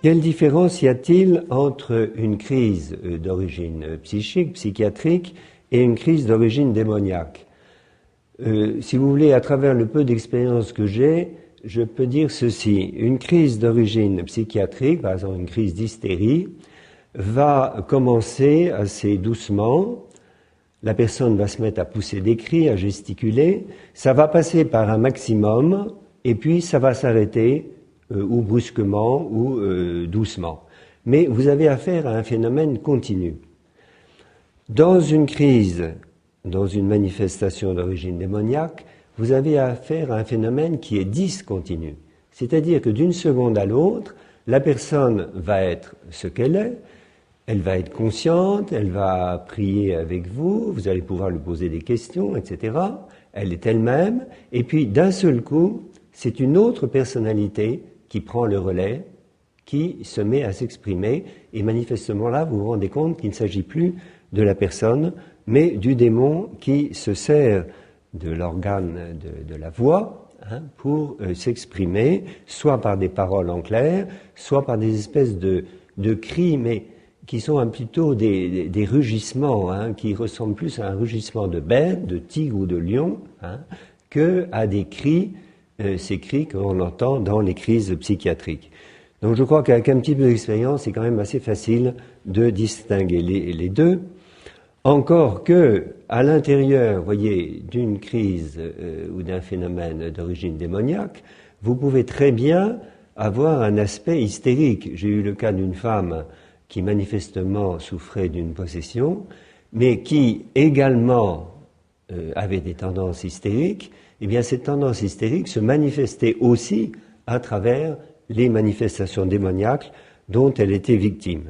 Quelle différence y a-t-il entre une crise d'origine psychique, psychiatrique, et une crise d'origine démoniaque? Si vous voulez, à travers le peu d'expérience que j'ai, je peux dire ceci. Une crise d'origine psychiatrique, par exemple une crise d'hystérie, va commencer assez doucement. La personne va se mettre à pousser des cris, à gesticuler. Ça va passer par un maximum, et puis ça va s'arrêter, ou brusquement, ou doucement. Mais vous avez affaire à un phénomène continu. Dans une crise, dans une manifestation d'origine démoniaque, vous avez affaire à un phénomène qui est discontinu. C'est-à-dire que d'une seconde à l'autre, la personne va être ce qu'elle est, elle va être consciente, elle va prier avec vous, vous allez pouvoir lui poser des questions, etc. Elle est elle-même, et puis d'un seul coup, c'est une autre personnalité qui prend le relais, qui se met à s'exprimer, et manifestement là, vous vous rendez compte qu'il ne s'agit plus de la personne, mais du démon qui se sert de l'organe de la voix pour s'exprimer, soit par des paroles en clair, soit par des espèces de cris, mais qui sont plutôt des rugissements, qui ressemblent plus à un rugissement de bête, de tigre ou de lion, que à des cris, ces cris qu'on entend dans les crises psychiatriques. Donc je crois qu'avec un petit peu d'expérience, c'est quand même assez facile de distinguer les deux. Encore que, à l'intérieur, voyez, d'une crise ou d'un phénomène d'origine démoniaque, vous pouvez très bien avoir un aspect hystérique. J'ai eu le cas d'une femme qui manifestement souffrait d'une possession, mais qui également avait des tendances hystériques. Eh bien, cette tendance hystérique se manifestait aussi à travers les manifestations démoniaques dont elle était victime.